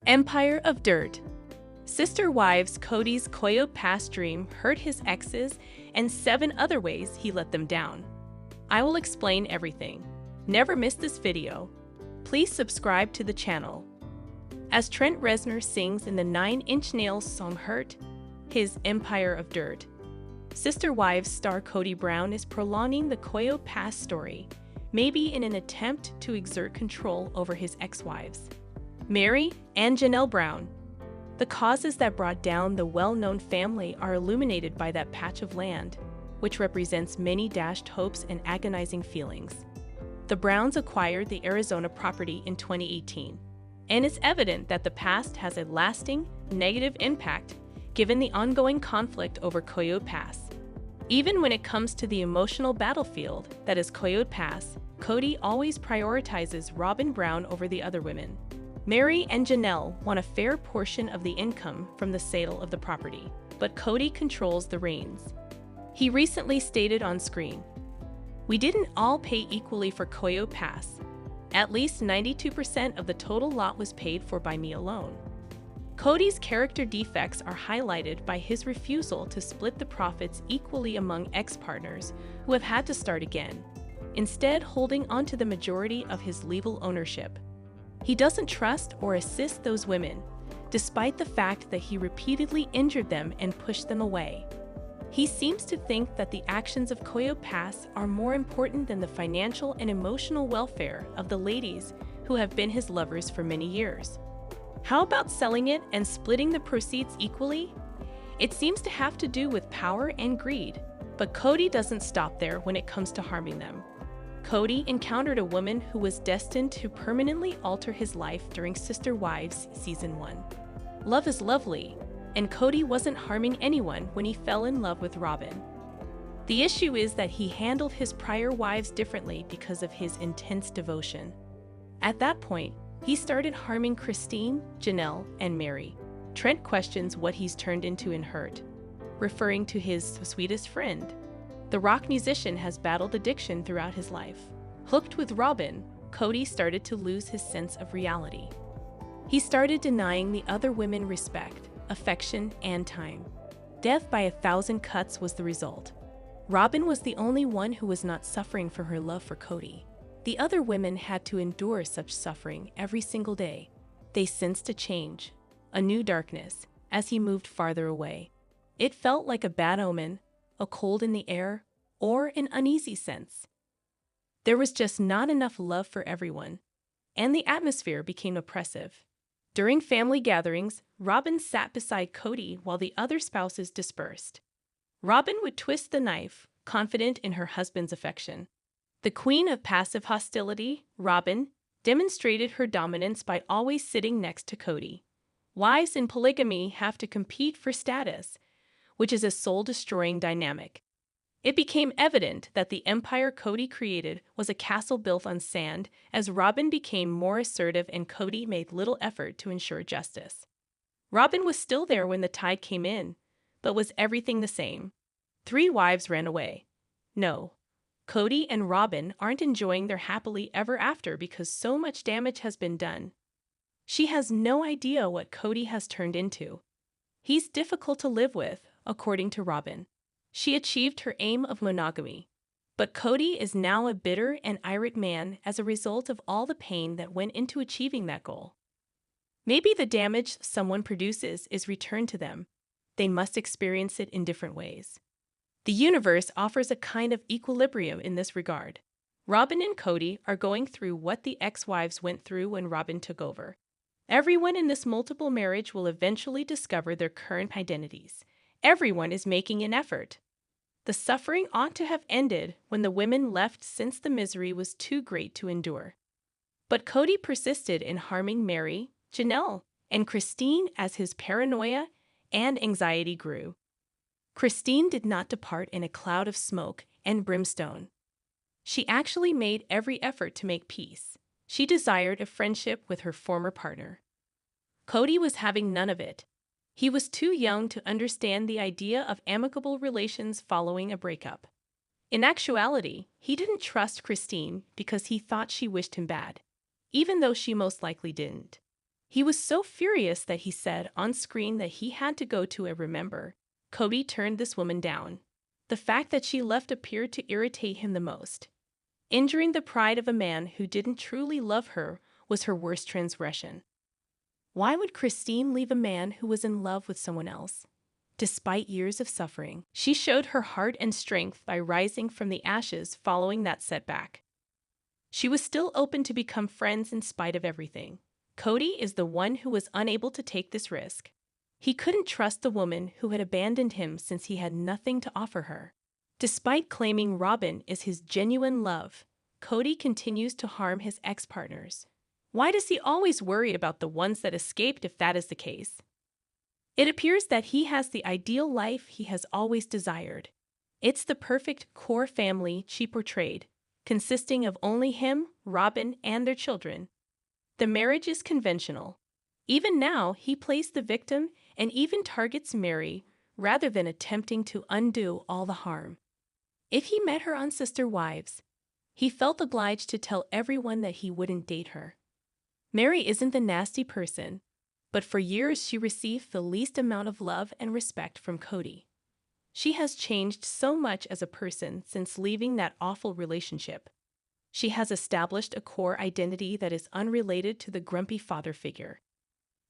Empire of Dirt. Sister wives Kody's Coyote past dream hurt his exes and 7 other ways he let them down. I will explain everything. Never miss this video. Please subscribe to the channel. As Trent Reznor sings in the 9 Inch Nails song Hurt, his Empire of Dirt, Sister Wives star Kody Brown is prolonging the Coyote past story, maybe in an attempt to exert control over his ex-wives, Meri and Janelle Brown. The causes that brought down the well-known family are illuminated by that patch of land, which represents many dashed hopes and agonizing feelings. The Browns acquired the Arizona property in 2018, and it's evident that the past has a lasting, negative impact given the ongoing conflict over Coyote Pass. Even when it comes to the emotional battlefield that is Coyote Pass, Kody always prioritizes Robyn Brown over the other women. Meri and Janelle want a fair portion of the income from the sale of the property, but Kody controls the reins. He recently stated on screen, "We didn't all pay equally for Coyote Pass. At least 92% of the total lot was paid for by me alone." Kody's character defects are highlighted by his refusal to split the profits equally among ex-partners who have had to start again, instead holding onto the majority of his legal ownership. He doesn't trust or assist those women, despite the fact that he repeatedly injured them and pushed them away. He seems to think that the actions of Coyote Pass are more important than the financial and emotional welfare of the ladies who have been his lovers for many years. How about selling it and splitting the proceeds equally? It seems to have to do with power and greed, but Kody doesn't stop there when it comes to harming them. Kody encountered a woman who was destined to permanently alter his life during Sister Wives Season 1. Love is lovely, and Kody wasn't harming anyone when he fell in love with Robyn. The issue is that he handled his prior wives differently because of his intense devotion. At that point, he started harming Christine, Janelle, and Meri. Trent questions what he's turned into in Hurt, referring to his sweetest friend. The rock musician has battled addiction throughout his life. Hooked with Robyn, Kody started to lose his sense of reality. He started denying the other women respect, affection, and time. Death by 1,000 cuts was the result. Robyn was the only one who was not suffering for her love for Kody. The other women had to endure such suffering every single day. They sensed a change, a new darkness, as he moved farther away. It felt like a bad omen, a cold in the air, or an uneasy sense. There was just not enough love for everyone, and the atmosphere became oppressive. During family gatherings, Robyn sat beside Kody while the other spouses dispersed. Robyn would twist the knife, confident in her husband's affection. The queen of passive hostility, Robyn, demonstrated her dominance by always sitting next to Kody. Wives in polygamy have to compete for status, which is a soul-destroying dynamic. It became evident that the empire Kody created was a castle built on sand as Robyn became more assertive and Kody made little effort to ensure justice. Robyn was still there when the tide came in, but was everything the same? 3 wives ran away. No, Kody and Robyn aren't enjoying their happily ever after because so much damage has been done. She has no idea what Kody has turned into. He's difficult to live with, according to Robyn. She achieved her aim of monogamy. But Kody is now a bitter and irate man as a result of all the pain that went into achieving that goal. Maybe the damage someone produces is returned to them. They must experience it in different ways. The universe offers a kind of equilibrium in this regard. Robyn and Kody are going through what the ex-wives went through when Robyn took over. Everyone in this multiple marriage will eventually discover their current identities. Everyone is making an effort. The suffering ought to have ended when the women left since the misery was too great to endure. But Kody persisted in harming Meri, Janelle, and Christine as his paranoia and anxiety grew. Christine did not depart in a cloud of smoke and brimstone. She actually made every effort to make peace. She desired a friendship with her former partner. Kody was having none of it. He was too young to understand the idea of amicable relations following a breakup. In actuality, he didn't trust Christine because he thought she wished him bad, even though she most likely didn't. He was so furious that he said on screen that he had to go to a remember. Kody turned this woman down. The fact that she left appeared to irritate him the most. Injuring the pride of a man who didn't truly love her was her worst transgression. Why would Christine leave a man who was in love with someone else? Despite years of suffering, she showed her heart and strength by rising from the ashes following that setback. She was still open to become friends in spite of everything. Kody is the one who was unable to take this risk. He couldn't trust the woman who had abandoned him since he had nothing to offer her. Despite claiming Robin is his genuine love, Kody continues to harm his ex-partners. Why does he always worry about the ones that escaped if that is the case? It appears that he has the ideal life he has always desired. It's the perfect core family she portrayed, consisting of only him, Robin, and their children. The marriage is conventional. Even now, he plays the victim and even targets Mary rather than attempting to undo all the harm. If he met her on Sister Wives, he felt obliged to tell everyone that he wouldn't date her. Mary isn't the nasty person, but for years she received the least amount of love and respect from Kody. She has changed so much as a person since leaving that awful relationship. She has established a core identity that is unrelated to the grumpy father figure.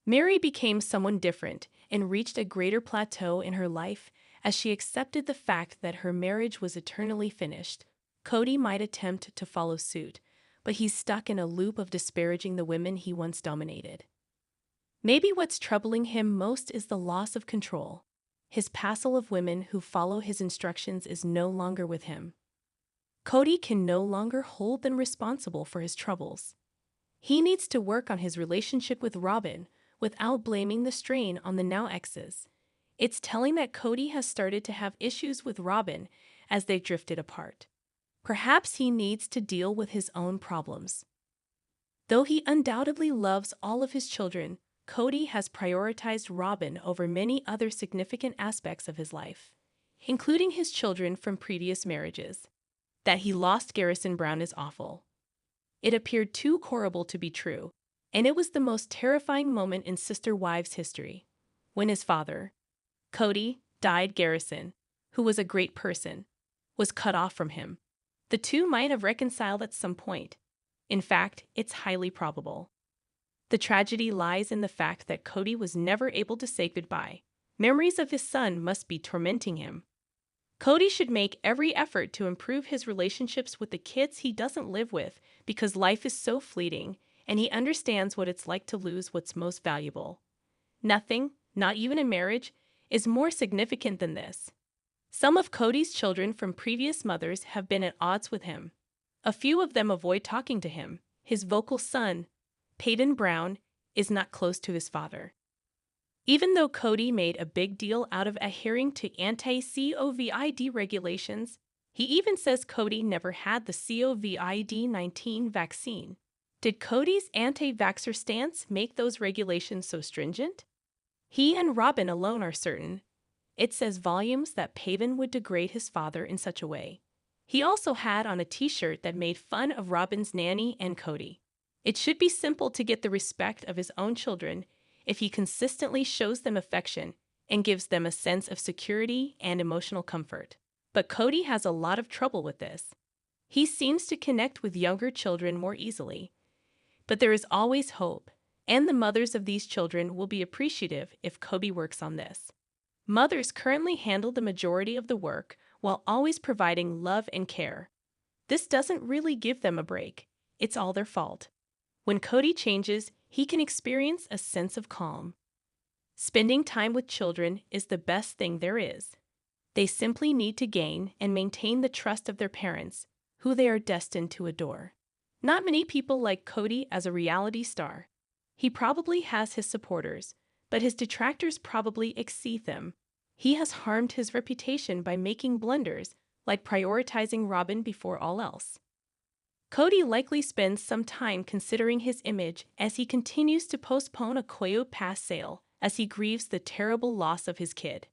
Mary became someone different and reached a greater plateau in her life as she accepted the fact that her marriage was eternally finished. Kody might attempt to follow suit, but he's stuck in a loop of disparaging the women he once dominated. Maybe what's troubling him most is the loss of control. His passel of women who follow his instructions is no longer with him. Kody can no longer hold them responsible for his troubles. He needs to work on his relationship with Robin without blaming the strain on the now exes. It's telling that Kody has started to have issues with Robin as they drifted apart. Perhaps he needs to deal with his own problems. Though he undoubtedly loves all of his children, Kody has prioritized Robin over many other significant aspects of his life, including his children from previous marriages. That he lost Garrison Brown is awful. It appeared too horrible to be true, and it was the most terrifying moment in Sister Wives history. When his father, Kody, died, Garrison, who was a great person, was cut off from him. The two might have reconciled at some point. In fact, it's highly probable. The tragedy lies in the fact that Kody was never able to say goodbye. Memories of his son must be tormenting him. Kody should make every effort to improve his relationships with the kids he doesn't live with because life is so fleeting and he understands what it's like to lose what's most valuable. Nothing, not even a marriage, is more significant than this. Some of Kody's children from previous mothers have been at odds with him. A few of them avoid talking to him. His vocal son, Peyton Brown, is not close to his father. Even though Kody made a big deal out of adhering to anti-COVID regulations, he even says Kody never had the COVID-19 vaccine. Did Kody's anti-vaxxer stance make those regulations so stringent? He and Robin alone are certain. It says volumes that Peyton would degrade his father in such a way. He also had on a t-shirt that made fun of Robin's nanny and Kody. It should be simple to get the respect of his own children if he consistently shows them affection and gives them a sense of security and emotional comfort. But Kody has a lot of trouble with this. He seems to connect with younger children more easily. But there is always hope, and the mothers of these children will be appreciative if Kody works on this. Mothers currently handle the majority of the work while always providing love and care. This doesn't really give them a break. It's all their fault. When Kody changes, he can experience a sense of calm. Spending time with children is the best thing there is. They simply need to gain and maintain the trust of their parents, who they are destined to adore. Not many people like Kody as a reality star. He probably has his supporters, but his detractors probably exceed them. He has harmed his reputation by making blunders, like prioritizing Robin before all else. Kody likely spends some time considering his image as he continues to postpone a Coyote pass sale as he grieves the terrible loss of his kid.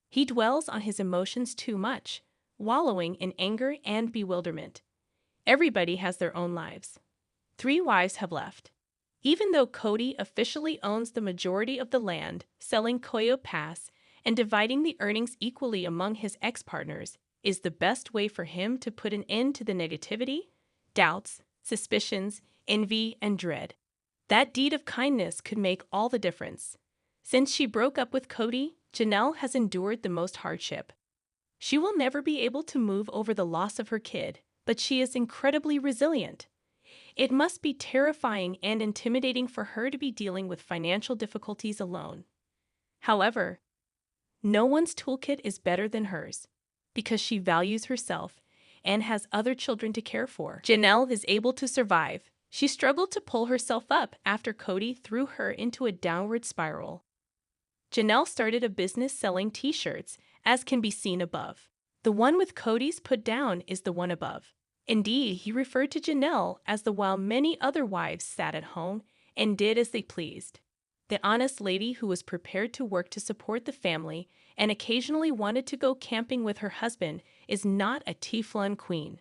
He dwells on his emotions too much, wallowing in anger and bewilderment. Everybody has their own lives. 3 wives have left. Even though Kody officially owns the majority of the land, selling Coyote Pass and dividing the earnings equally among his ex-partners is the best way for him to put an end to the negativity, doubts, suspicions, envy, and dread. That deed of kindness could make all the difference. Since she broke up with Kody, Janelle has endured the most hardship. She will never be able to move over the loss of her kid, but she is incredibly resilient. It must be terrifying and intimidating for her to be dealing with financial difficulties alone. However, no one's toolkit is better than hers, because she values herself and has other children to care for. Janelle is able to survive. She struggled to pull herself up after Kody threw her into a downward spiral. Janelle started a business selling t-shirts, as can be seen above. The one with Kody's put down is the one above. Indeed, he referred to Janelle as the while many other wives sat at home and did as they pleased. The honest lady who was prepared to work to support the family and occasionally wanted to go camping with her husband is not a Teflon queen.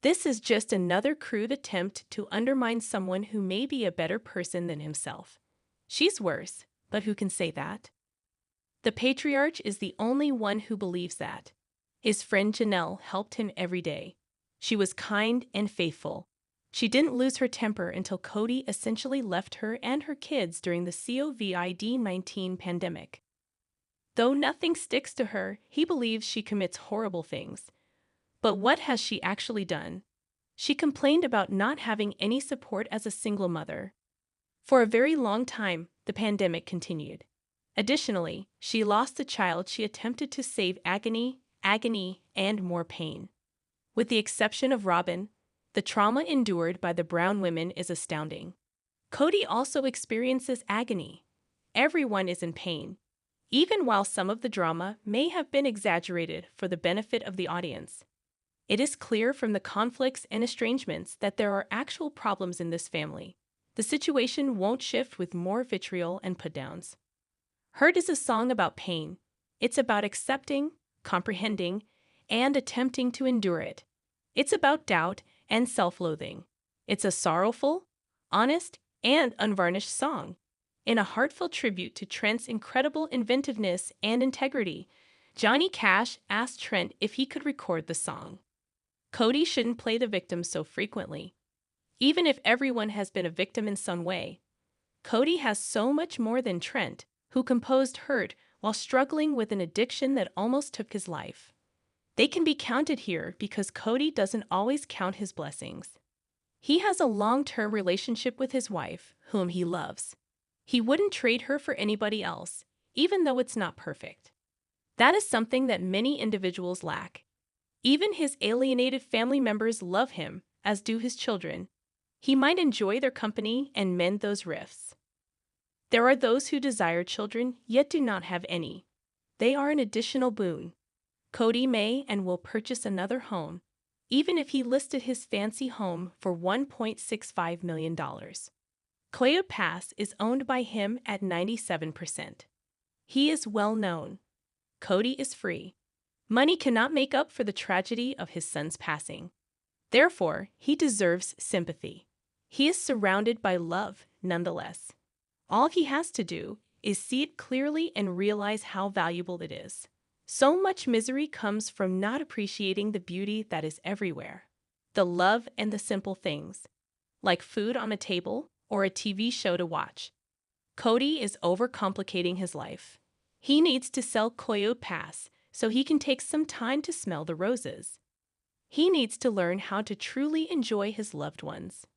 This is just another crude attempt to undermine someone who may be a better person than himself. She's worse, but who can say that? The patriarch is the only one who believes that. His friend Janelle helped him every day. She was kind and faithful. She didn't lose her temper until Kody essentially left her and her kids during the COVID-19 pandemic. Though nothing sticks to her, he believes she commits horrible things. But what has she actually done? She complained about not having any support as a single mother. For a very long time, the pandemic continued. Additionally, she lost the child she attempted to save agony, and more pain. With the exception of Robin, the trauma endured by the brown women is astounding. Kody also experiences agony. Everyone is in pain, even while some of the drama may have been exaggerated for the benefit of the audience. It is clear from the conflicts and estrangements that there are actual problems in this family. The situation won't shift with more vitriol and put-downs. Hurt is a song about pain. It's about accepting, comprehending, and attempting to endure it. It's about doubt and self-loathing. It's a sorrowful, honest, and unvarnished song. In a heartfelt tribute to Trent's incredible inventiveness and integrity, Johnny Cash asked Trent if he could record the song. Kody shouldn't play the victim so frequently. Even if everyone has been a victim in some way, Kody has so much more than Trent, who composed Hurt while struggling with an addiction that almost took his life. They can be counted here because Kody doesn't always count his blessings. He has a long-term relationship with his wife, whom he loves. He wouldn't trade her for anybody else, even though it's not perfect. That is something that many individuals lack. Even his alienated family members love him, as do his children. He might enjoy their company and mend those rifts. There are those who desire children yet do not have any. They are an additional boon. Kody may and will purchase another home, even if he listed his fancy home for $1.65 million. Coyote Pass is owned by him at 97%. He is well known. Kody is free. Money cannot make up for the tragedy of his son's passing. Therefore, he deserves sympathy. He is surrounded by love, nonetheless. All he has to do is see it clearly and realize how valuable it is. So much misery comes from not appreciating the beauty that is everywhere. The love and the simple things, like food on a table or a TV show to watch. Kody is overcomplicating his life. He needs to sell Coyote Pass so he can take some time to smell the roses. He needs to learn how to truly enjoy his loved ones.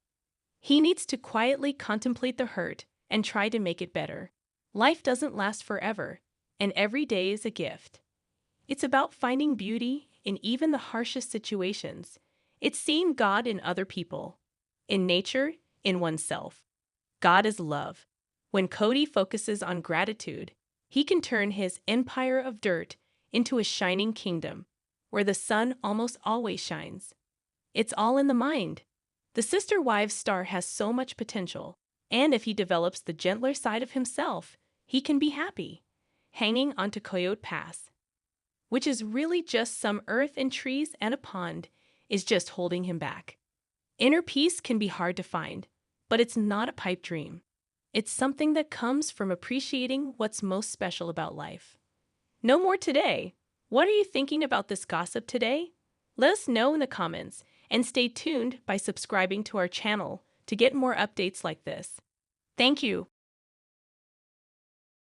He needs to quietly contemplate the hurt and try to make it better. Life doesn't last forever, and every day is a gift. It's about finding beauty in even the harshest situations. It's seeing God in other people, in nature, in oneself. God is love. When Kody focuses on gratitude, he can turn his empire of dirt into a shining kingdom, where the sun almost always shines. It's all in the mind. The Sister Wives star has so much potential, and if he develops the gentler side of himself, he can be happy, hanging onto Coyote Pass, which is really just some earth and trees and a pond, is just holding him back. Inner peace can be hard to find, But it's not a pipe dream. It's something that comes from appreciating what's most special about life. No more today. What are you thinking about this gossip today? Let us know in the comments, and stay tuned by subscribing to our channel to get more updates like this. Thank you.